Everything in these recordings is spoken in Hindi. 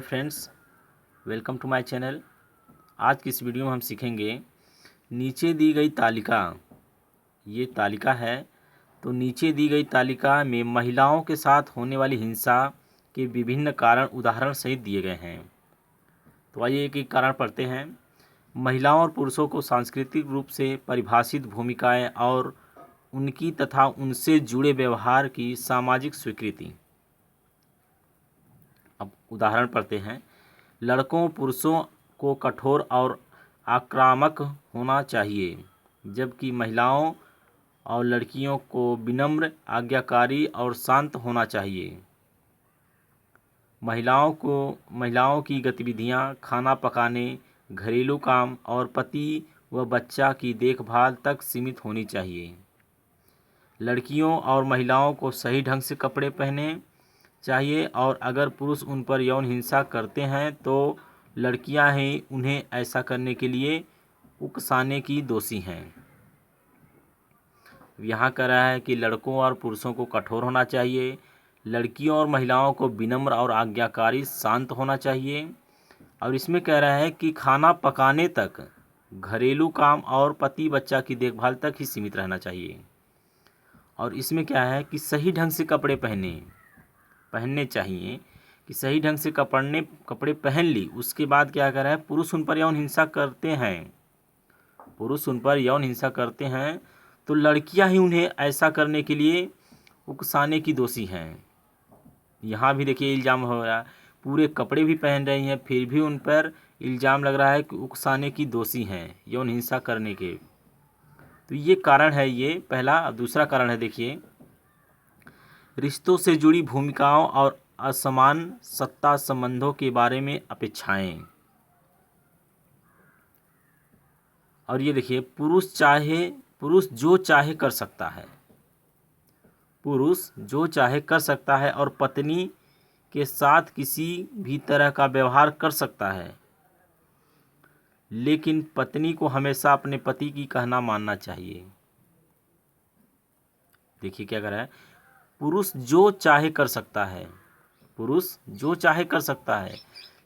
Friends, welcome to my channel. आज की इस वीडियो में हम सीखेंगे नीचे दी गई तालिका। ये तालिका है, तो नीचे दी गई तालिका में महिलाओं के साथ होने वाली हिंसा के विभिन्न कारण उदाहरण सहित दिए गए हैं। तो आइए एक एक कारण पढ़ते हैं। महिलाओं और पुरुषों को सांस्कृतिक रूप से परिभाषित भूमिकाएं और उनकी तथा उनसे जुड़े व्यवहार की सामाजिक स्वीकृति। अब उदाहरण पढ़ते हैं। लड़कों पुरुषों को कठोर और आक्रामक होना चाहिए, जबकि महिलाओं और लड़कियों को विनम्र, आज्ञाकारी और शांत होना चाहिए। महिलाओं की गतिविधियां खाना पकाने, घरेलू काम और पति व बच्चा की देखभाल तक सीमित होनी चाहिए। लड़कियों और महिलाओं को सही ढंग से कपड़े पहने चाहिए और अगर पुरुष उन पर यौन हिंसा करते हैं तो लड़कियां ही उन्हें ऐसा करने के लिए उकसाने की दोषी हैं। यहाँ कह रहा है कि लड़कों और पुरुषों को कठोर होना चाहिए, लड़कियों और महिलाओं को विनम्र और आज्ञाकारी शांत होना चाहिए। और इसमें कह रहा है कि खाना पकाने तक, घरेलू काम और पति बच्चा की देखभाल तक ही सीमित रहना चाहिए। और इसमें क्या है कि सही ढंग से कपड़े पहनने चाहिए, कि सही ढंग से कपड़े पहन ली। उसके बाद क्या कर रहा है, पुरुष उन पर यौन हिंसा करते हैं तो लड़कियां ही उन्हें ऐसा करने के लिए उकसाने की दोषी हैं। यहाँ भी देखिए इल्ज़ाम हो रहा है, पूरे कपड़े भी पहन रही हैं फिर भी उन पर इल्ज़ाम लग रहा है कि उकसाने की दोषी हैं, यौन हिंसा करने के। तो ये कारण है, ये पहला। अब दूसरा कारण है, देखिए, रिश्तों से जुड़ी भूमिकाओं और असमान सत्ता संबंधों के बारे में अपेक्षाएं। और ये देखिए, पुरुष जो चाहे कर सकता है, और पत्नी के साथ किसी भी तरह का व्यवहार कर सकता है, लेकिन पत्नी को हमेशा अपने पति की कहना मानना चाहिए। देखिए क्या कर रहा है, पुरुष जो चाहे कर सकता है,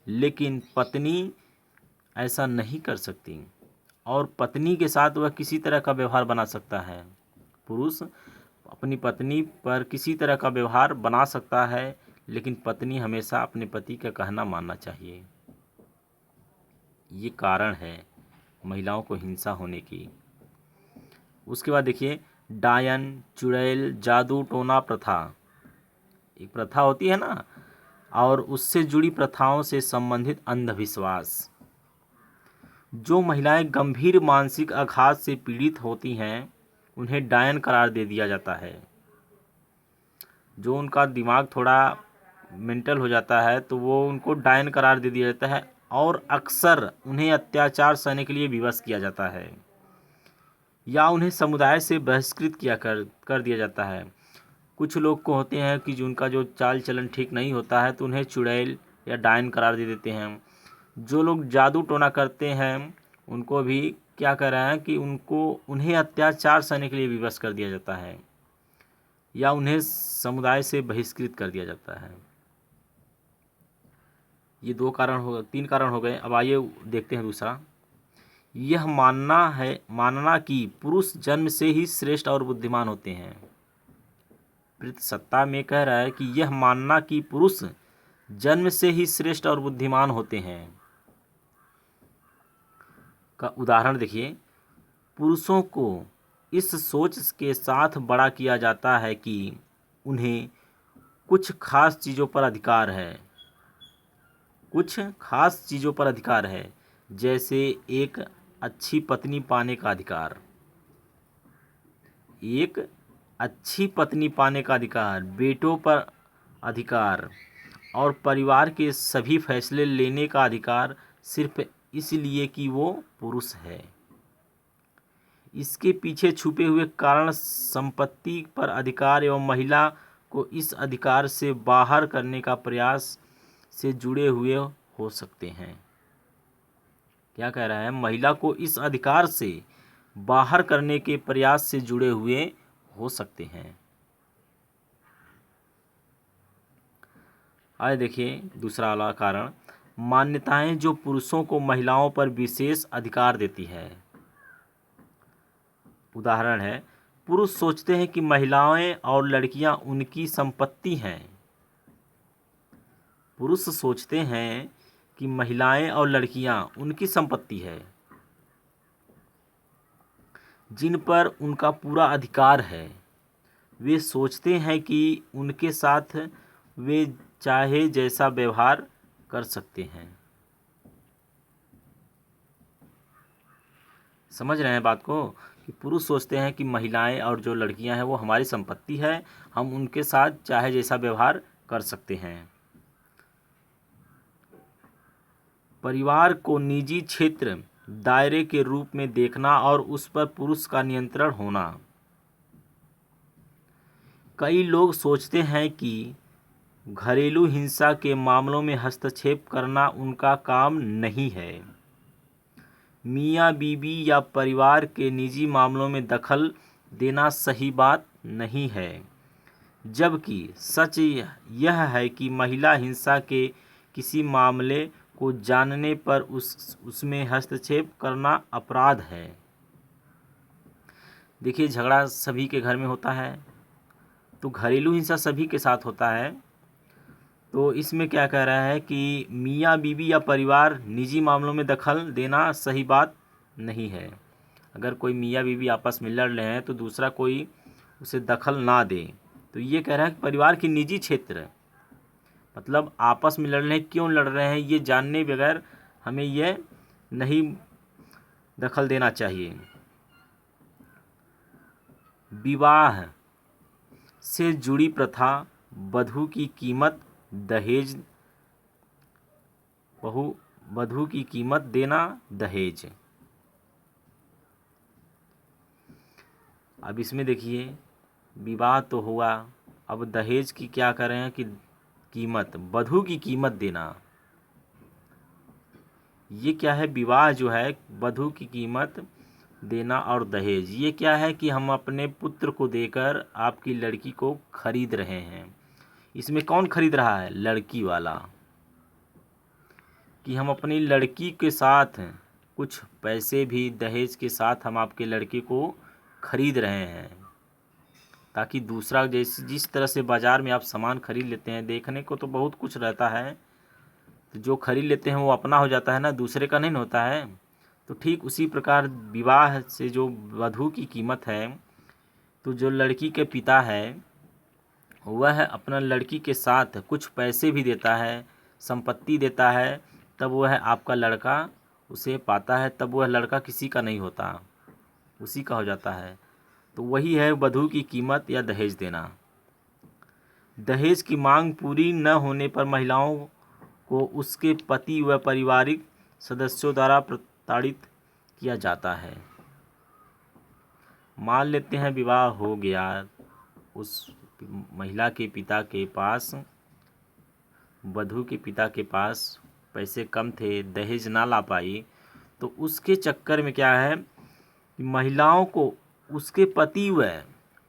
लेकिन पत्नी ऐसा नहीं कर सकती, और पत्नी के साथ वह किसी तरह का व्यवहार बना सकता है। पुरुष अपनी पत्नी पर किसी तरह का व्यवहार बना सकता है, लेकिन पत्नी हमेशा अपने पति का कहना मानना चाहिए। ये कारण है महिलाओं को हिंसा होने की। उसके बाद देखिए, डायन, चुड़ैल, जादू टोना प्रथा। एक प्रथा होती है ना, और उससे जुड़ी प्रथाओं से संबंधित अंधविश्वास। जो महिलाएं गंभीर मानसिक आघात से पीड़ित होती हैं उन्हें डायन करार दे दिया जाता है। जो उनका दिमाग थोड़ा मेंटल हो जाता है तो वो उनको डायन करार दे दिया जाता है, और अक्सर उन्हें अत्याचार सहने के लिए विवश किया जाता है, या उन्हें समुदाय से बहिष्कृत कर दिया जाता है। कुछ लोग को होते हैं कि जिनका जो चाल चलन ठीक नहीं होता है तो उन्हें चुड़ैल या डायन करार दे देते हैं। जो लोग जादू टोना करते हैं उनको भी क्या कर रहा है कि उन्हें अत्याचार सहने के लिए विवश कर दिया जाता है, या उन्हें समुदाय से बहिष्कृत कर दिया जाता है। ये तीन कारण हो गए। अब आइए देखते हैं दूसरा। यह मानना कि पुरुष जन्म से ही श्रेष्ठ और बुद्धिमान होते हैं। सत्ता में कह रहा है कि यह मानना कि पुरुष जन्म से ही श्रेष्ठ और बुद्धिमान होते हैं का उदाहरण देखिए। पुरुषों को इस सोच के साथ बड़ा किया जाता है कि उन्हें कुछ खास चीज़ों पर अधिकार है, जैसे एक अच्छी पत्नी पाने का अधिकार, बेटों पर अधिकार, और परिवार के सभी फैसले लेने का अधिकार, सिर्फ इसलिए कि वो पुरुष है। इसके पीछे छुपे हुए कारण संपत्ति पर अधिकार एवं महिला को इस अधिकार से बाहर करने का प्रयास से जुड़े हुए हो सकते हैं। क्या कह रहा है, महिला को इस अधिकार से बाहर करने के प्रयास से जुड़े हुए हो सकते हैं। आइए देखिए दूसरा वाला कारण, मान्यताएं जो पुरुषों को महिलाओं पर विशेष अधिकार देती है। उदाहरण है, पुरुष सोचते हैं कि महिलाएं और लड़कियां उनकी संपत्ति हैं। पुरुष सोचते हैं कि महिलाएं और लड़कियां उनकी संपत्ति है, जिन पर उनका पूरा अधिकार है। वे सोचते हैं कि उनके साथ वे चाहे जैसा व्यवहार कर सकते हैं। समझ रहे हैं बात को, कि पुरुष सोचते हैं कि महिलाएं और जो लड़कियां हैं वो हमारी संपत्ति है, हम उनके साथ चाहे जैसा व्यवहार कर सकते हैं। परिवार को निजी क्षेत्र दायरे के रूप में देखना और उस पर पुरुष का नियंत्रण होना। कई लोग सोचते हैं कि घरेलू हिंसा के मामलों में हस्तक्षेप करना उनका काम नहीं है। मियाँ बीवी या परिवार के निजी मामलों में दखल देना सही बात नहीं है, जबकि सच यह है कि महिला हिंसा के किसी मामले को जानने पर उसमें हस्तक्षेप करना अपराध है। देखिए, झगड़ा सभी के घर में होता है, तो घरेलू हिंसा सभी के साथ होता है। तो इसमें क्या कह रहा है कि मियाँ बीवी या परिवार निजी मामलों में दखल देना सही बात नहीं है। अगर कोई मियाँ बीवी आपस में लड़ रहे हैं तो दूसरा कोई उसे दखल ना दे। तो ये कह रहा है कि परिवार के निजी क्षेत्र, मतलब आपस में लड़ रहे हैं, क्यों लड़ रहे हैं, ये जानने बगैर हमें ये नहीं दखल देना चाहिए। विवाह से जुड़ी प्रथा, वधू की कीमत, दहेज, वधू की कीमत देना, दहेज। अब इसमें देखिए, विवाह तो हुआ, अब दहेज की क्या कर रहे हैं कि कीमत, वधू की कीमत देना। ये क्या है, विवाह जो है, वधू की कीमत देना और दहेज, ये क्या है कि हम अपने पुत्र को देकर आपकी लड़की को खरीद रहे हैं। इसमें कौन खरीद रहा है, लड़की वाला, कि हम अपनी लड़की के साथ कुछ पैसे भी दहेज के साथ हम आपके लड़के को खरीद रहे हैं, ताकि दूसरा जिस तरह से बाज़ार में आप सामान खरीद लेते हैं, देखने को तो बहुत कुछ रहता है, तो जो खरीद लेते हैं वो अपना हो जाता है ना, दूसरे का नहीं होता है। तो ठीक उसी प्रकार विवाह से जो वधू की कीमत है, तो जो लड़की के पिता है वह अपना लड़की के साथ कुछ पैसे भी देता है, संपत्ति देता है, तब वह आपका लड़का उसे पाता है, तब वह लड़का किसी का नहीं होता, उसी का हो जाता है। तो वही है वधू की कीमत या दहेज देना। दहेज की मांग पूरी न होने पर महिलाओं को उसके पति व पारिवारिक सदस्यों द्वारा प्रताड़ित किया जाता है। मान लेते हैं विवाह हो गया, उस महिला के पिता के पास, वधू के पिता के पास पैसे कम थे, दहेज ना ला पाई, तो उसके चक्कर में क्या है कि महिलाओं को उसके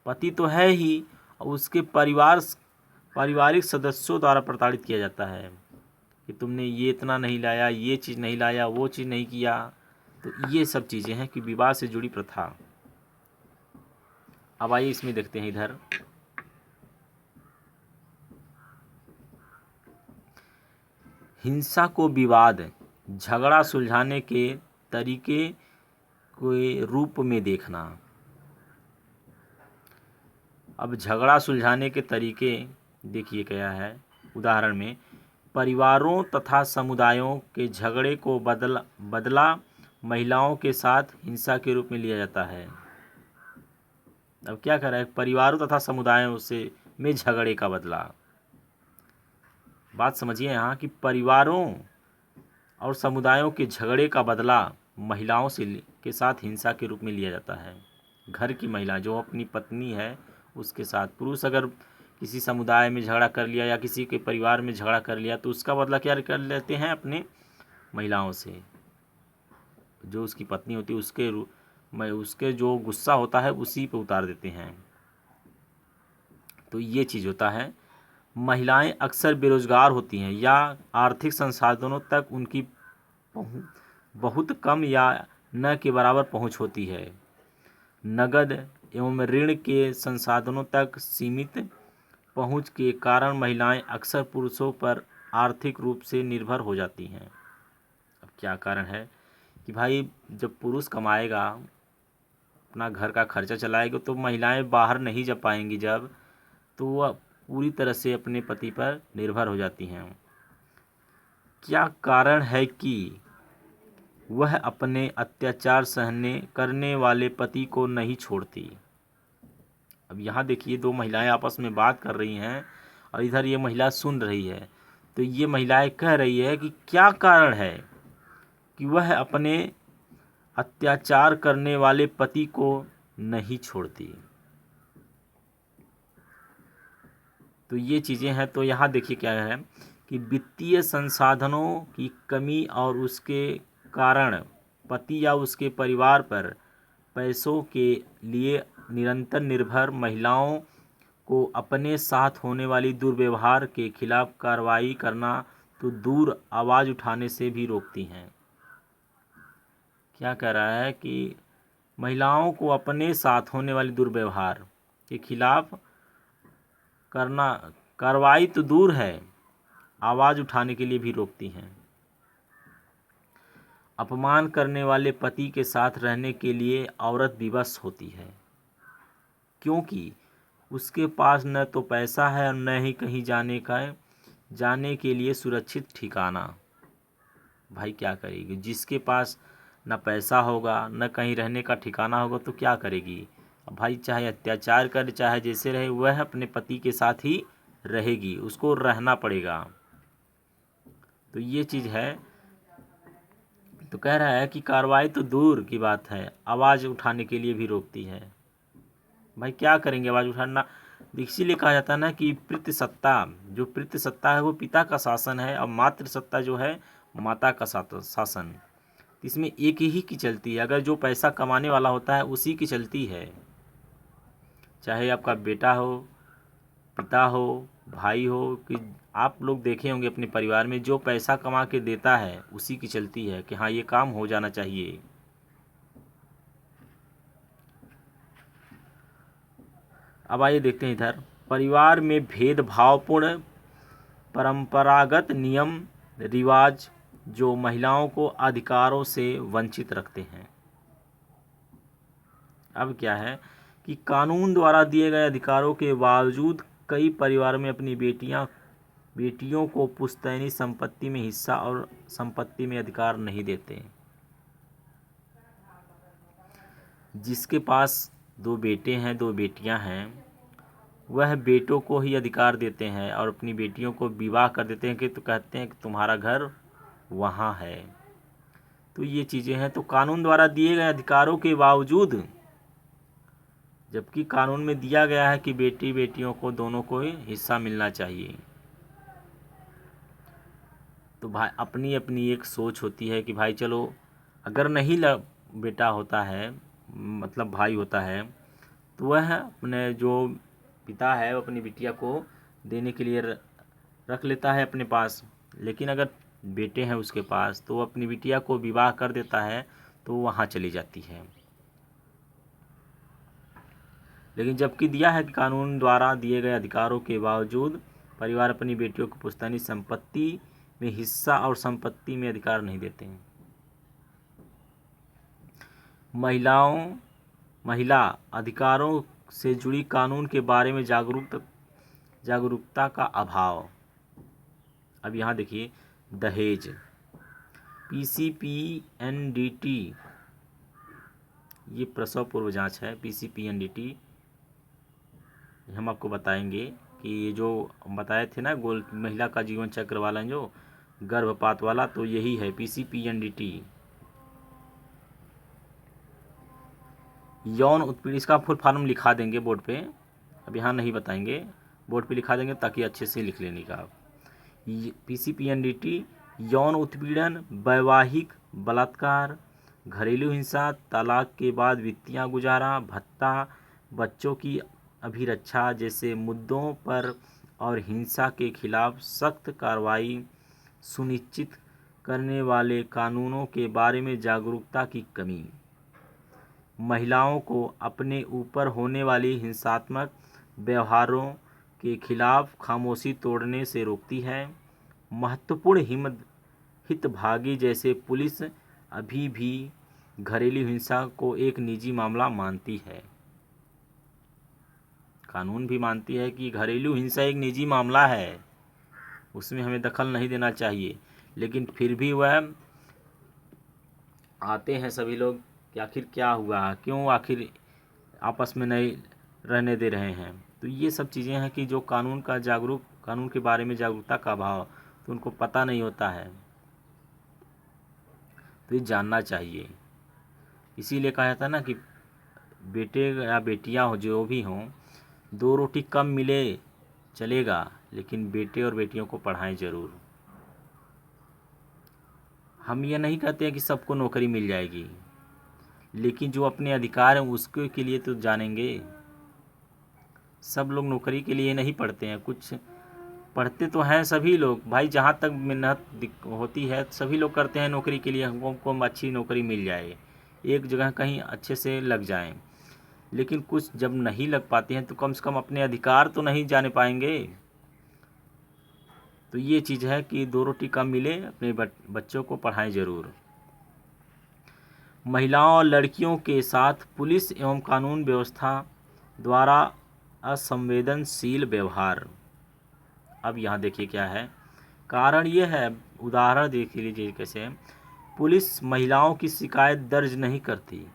पति तो है ही, और उसके पारिवारिक सदस्यों द्वारा प्रताड़ित किया जाता है कि तुमने ये इतना नहीं लाया, ये चीज़ नहीं लाया, वो चीज़ नहीं किया। तो ये सब चीज़ें हैं कि विवाह से जुड़ी प्रथा। अब आइए इसमें देखते हैं इधर, हिंसा को विवाद, झगड़ा सुलझाने के तरीके के रूप में देखना। अब झगड़ा सुलझाने के तरीके देखिए क्या है। उदाहरण में, परिवारों तथा समुदायों के झगड़े को बदला महिलाओं के साथ हिंसा के रूप में लिया जाता है। अब क्या कर रहा है, परिवारों तथा समुदायों से में झगड़े का बदला। बात समझिए यहाँ कि परिवारों और समुदायों के झगड़े का बदला महिलाओं के साथ हिंसा के रूप में लिया जाता है। घर की महिला जो अपनी पत्नी है उसके साथ, पुरुष अगर किसी समुदाय में झगड़ा कर लिया या किसी के परिवार में झगड़ा कर लिया तो उसका बदला क्या कर लेते हैं, अपने महिलाओं से, जो उसकी पत्नी होती है उसके जो गुस्सा होता है उसी पे उतार देते हैं। तो ये चीज़ होता है। महिलाएं अक्सर बेरोजगार होती हैं या आर्थिक संसाधनों तक उनकी बहुत कम या न के बराबर पहुंच होती है। नगद एवं ऋण के संसाधनों तक सीमित पहुंच के कारण महिलाएं अक्सर पुरुषों पर आर्थिक रूप से निर्भर हो जाती हैं। अब क्या कारण है कि भाई जब पुरुष कमाएगा, अपना घर का खर्चा चलाएगा, तो महिलाएं बाहर नहीं जा पाएंगी जब, तो वह पूरी तरह से अपने पति पर निर्भर हो जाती हैं। क्या कारण है कि वह अपने अत्याचार सहने करने वाले पति को नहीं छोड़ती? अब यहाँ देखिए, दो महिलाएं आपस में बात कर रही हैं और इधर ये महिला सुन रही है। तो ये महिलाएं कह रही है कि क्या कारण है कि वह अपने अत्याचार करने वाले पति को नहीं छोड़ती। तो ये चीज़ें हैं। तो यहाँ देखिए क्या है कि वित्तीय संसाधनों की कमी और उसके कारण पति या उसके परिवार पर पैसों के लिए निरंतर निर्भर महिलाओं को अपने साथ होने वाली दुर्व्यवहार के खिलाफ कार्रवाई करना तो दूर आवाज़ उठाने से भी रोकती हैं। क्या कह रहा है कि महिलाओं को अपने साथ होने वाली दुर्व्यवहार के खिलाफ करना, कार्रवाई तो दूर है, आवाज़ उठाने के लिए भी रोकती हैं। अपमान करने वाले पति के साथ रहने के लिए औरत विवश होती है, क्योंकि उसके पास न तो पैसा है और न ही कहीं जाने के लिए सुरक्षित ठिकाना। भाई क्या करेगी? जिसके पास न पैसा होगा न कहीं रहने का ठिकाना होगा तो क्या करेगी? अब भाई चाहे अत्याचार करे चाहे जैसे रहे, वह अपने पति के साथ ही रहेगी, उसको रहना पड़ेगा। तो ये चीज़ है। तो कह रहा है कि कार्रवाई तो दूर की बात है, आवाज़ उठाने के लिए भी रोकती है। भाई क्या करेंगे आवाज़ उठाना? इसीलिए कहा जाता है ना कि पितृसत्ता, जो पितृसत्ता है वो पिता का शासन है और मातृसत्ता जो है माता का शासन। इसमें एक ही की चलती है। अगर जो पैसा कमाने वाला होता है उसी की चलती है, चाहे आपका बेटा हो, पिता हो, भाई हो, कि आप लोग देखे होंगे अपने परिवार में जो पैसा कमा के देता है उसी की चलती है कि हाँ ये काम हो जाना चाहिए। अब आइए देखते हैं इधर, परिवार में भेदभावपूर्ण परंपरागत नियम रिवाज जो महिलाओं को अधिकारों से वंचित रखते हैं। अब क्या है कि कानून द्वारा दिए गए अधिकारों के बावजूद कई परिवारों में अपनी बेटियों को पुश्तैनी संपत्ति में हिस्सा और संपत्ति में अधिकार नहीं देते। जिसके पास दो बेटे हैं, दो बेटियां हैं, वह बेटों को ही अधिकार देते हैं और अपनी बेटियों को विवाह कर देते हैं कि तो कहते हैं कि तुम्हारा घर वहाँ है। तो ये चीज़ें हैं। तो कानून द्वारा दिए गए अधिकारों के बावजूद, जबकि कानून में दिया गया है कि बेटियों को दोनों को ही हिस्सा मिलना चाहिए, तो भाई अपनी अपनी एक सोच होती है कि भाई चलो अगर नहीं बेटा होता है, मतलब भाई होता है, तो वह अपने जो पिता है वो अपनी बिटिया को देने के लिए रख लेता है अपने पास। लेकिन अगर बेटे हैं उसके पास तो वो अपनी बिटिया को विवाह कर देता है तो वहाँ चली जाती है। लेकिन जबकि दिया है कि कानून द्वारा दिए गए अधिकारों के बावजूद परिवार अपनी बेटियों को पुश्तैनी संपत्ति में हिस्सा और संपत्ति में अधिकार नहीं देते हैं। महिला अधिकारों से जुड़ी कानून के बारे में जागरूकता का अभाव। अब यहाँ देखिए, दहेज, PCPNDT, ये प्रसव पूर्व जांच है। PCPNDT हम आपको बताएंगे कि ये जो बताए थे ना गोल महिला का जीवन चक्र वाला जो गर्भपात वाला, तो यही है PCPNDT। यौन उत्पीड़न, इसका फुल फॉर्म लिखा देंगे बोर्ड पे, अब यहाँ नहीं बताएंगे, बोर्ड पे लिखा देंगे ताकि अच्छे से लिख लेने का। PCPNDT यौन उत्पीड़न, वैवाहिक बलात्कार, घरेलू हिंसा, तलाक के बाद वित्तीय गुजारा भत्ता, बच्चों की अभिरक्षा जैसे मुद्दों पर और हिंसा के खिलाफ सख्त कार्रवाई सुनिश्चित करने वाले कानूनों के बारे में जागरूकता की कमी महिलाओं को अपने ऊपर होने वाली हिंसात्मक व्यवहारों के खिलाफ खामोशी तोड़ने से रोकती है। महत्वपूर्ण हितभागी जैसे पुलिस अभी भी घरेलू हिंसा को एक निजी मामला मानती है। कानून भी मानती है कि घरेलू हिंसा एक निजी मामला है, उसमें हमें दखल नहीं देना चाहिए, लेकिन फिर भी वह आते हैं सभी लोग कि आखिर क्या हुआ, क्यों आखिर आपस में नहीं रहने दे रहे हैं। तो ये सब चीज़ें हैं कि जो कानून के बारे में जागरूकता का अभाव, तो उनको पता नहीं होता है, तो ये जानना चाहिए। इसीलिए कहा जाता है ना कि बेटे या बेटियां हो जो भी हों, 2 रोटी कम मिले चलेगा, लेकिन बेटे और बेटियों को पढ़ाएं ज़रूर। हम ये नहीं कहते हैं कि सबको नौकरी मिल जाएगी, लेकिन जो अपने अधिकार हैं उसके के लिए तो जानेंगे। सब लोग नौकरी के लिए नहीं पढ़ते हैं, कुछ पढ़ते तो हैं सभी लोग भाई, जहाँ तक मेहनत होती है सभी लोग करते हैं नौकरी के लिए, हमको अच्छी नौकरी मिल जाए, एक जगह कहीं अच्छे से लग जाएं। लेकिन कुछ जब नहीं लग पाते हैं तो कम से कम अपने अधिकार तो नहीं जाने पाएंगे। तो ये चीज़ है कि 2 रोटी कम मिले, अपने बच्चों को पढ़ाएं ज़रूर। महिलाओं और लड़कियों के साथ पुलिस एवं कानून व्यवस्था द्वारा असंवेदनशील व्यवहार। अब यहाँ देखिए क्या है कारण, ये है उदाहरण देख लीजिए कैसे पुलिस महिलाओं की शिकायत दर्ज नहीं करती।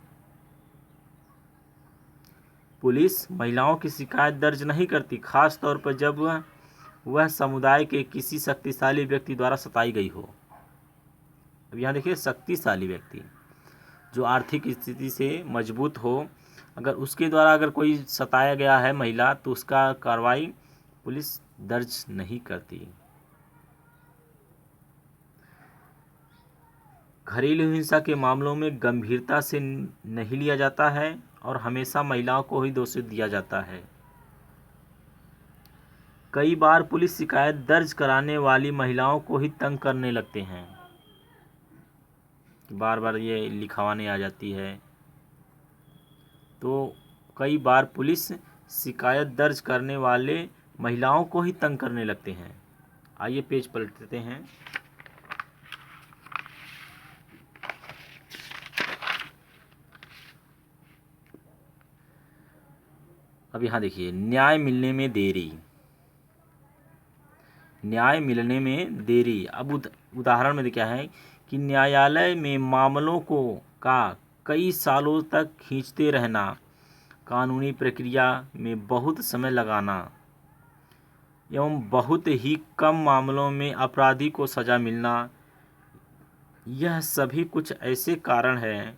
पुलिस महिलाओं की शिकायत दर्ज नहीं करती, खास तौर पर जब वह समुदाय के किसी शक्तिशाली व्यक्ति द्वारा सताई गई हो। अब यहाँ देखिए शक्तिशाली व्यक्ति जो आर्थिक स्थिति से मजबूत हो, अगर उसके द्वारा अगर कोई सताया गया है महिला, तो उसका कार्रवाई पुलिस दर्ज नहीं करती। घरेलू हिंसा के मामलों में गंभीरता से नहीं लिया जाता है और हमेशा महिलाओं को ही दोषी दिया जाता है। कई बार पुलिस शिकायत दर्ज कराने वाली महिलाओं को ही तंग करने लगते हैं, बार बार ये लिखवाने आ जाती है। तो कई बार पुलिस शिकायत दर्ज करने वाले महिलाओं को ही तंग करने लगते हैं। आइए पेज पलटते हैं। अब यहाँ देखिए न्याय मिलने में देरी। न्याय मिलने में देरी। अब उदाहरण में क्या है कि न्यायालय में मामलों का कई सालों तक खींचते रहना, कानूनी प्रक्रिया में बहुत समय लगाना एवं बहुत ही कम मामलों में अपराधी को सज़ा मिलना, यह सभी कुछ ऐसे कारण हैं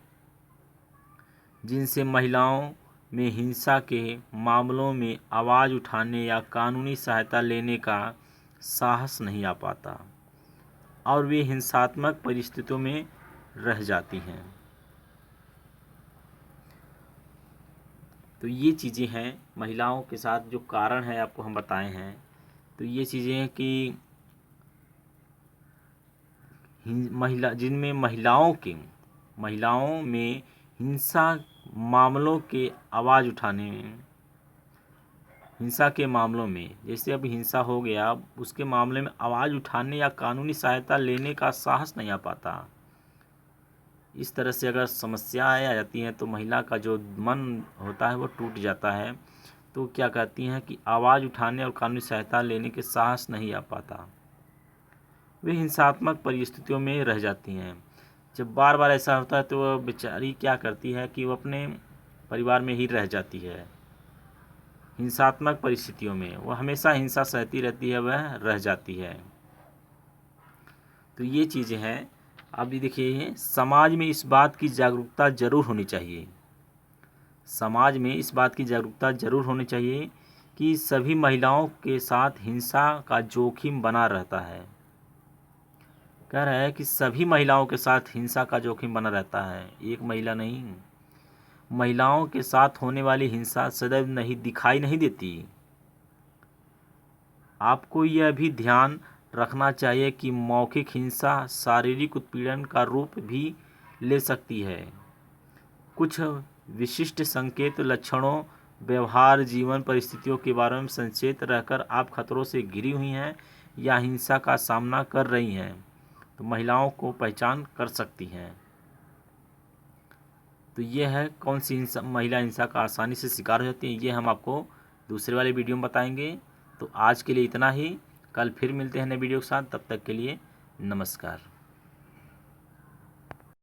जिनसे महिलाओं में हिंसा के मामलों में आवाज़ उठाने या कानूनी सहायता लेने का साहस नहीं आ पाता और वे हिंसात्मक परिस्थितियों में रह जाती हैं। तो ये चीज़ें हैं महिलाओं के साथ जो कारण है आपको हम बताए हैं। तो ये चीज़ें हैं कि जिनमें महिलाओं में हिंसा मामलों के आवाज़ उठाने में, हिंसा के मामलों में, जैसे अभी हिंसा हो गया, उसके मामले में आवाज़ उठाने या कानूनी सहायता लेने का साहस नहीं आ पाता। इस तरह से अगर समस्याएं आ जाती हैं तो महिला का जो मन होता है वो टूट जाता है। तो क्या कहती हैं कि आवाज़ उठाने और कानूनी सहायता लेने के साहस नहीं आ पाता, वे हिंसात्मक परिस्थितियों में रह जाती हैं। जब बार बार ऐसा होता है तो वह बेचारी क्या करती है कि वो अपने परिवार में ही रह जाती है। हिंसात्मक परिस्थितियों में वह हमेशा हिंसा सहती रहती है, वह रह जाती है। तो ये चीज़ें हैं। अभी देखिए समाज में इस बात की जागरूकता ज़रूर होनी चाहिए। समाज में इस बात की जागरूकता ज़रूर होनी चाहिए कि सभी महिलाओं के साथ हिंसा का जोखिम बना रहता है। कह रहा है कि सभी महिलाओं के साथ हिंसा का जोखिम बना रहता है, एक महिला नहीं। महिलाओं के साथ होने वाली हिंसा सदैव दिखाई नहीं देती। आपको यह भी ध्यान रखना चाहिए कि मौखिक हिंसा शारीरिक उत्पीड़न का रूप भी ले सकती है। कुछ विशिष्ट संकेत, लक्षणों, व्यवहार, जीवन परिस्थितियों के बारे में सचेत रहकर आप खतरों से घिरी हुई हैं या हिंसा का सामना कर रही हैं तो महिलाओं को पहचान कर सकती हैं। तो ये है कौन सी महिला हिंसा का आसानी से शिकार हो जाती है, ये हम आपको दूसरे वाले वीडियो में बताएंगे। तो आज के लिए इतना ही, कल फिर मिलते हैं नए वीडियो के साथ, तब तक के लिए नमस्कार।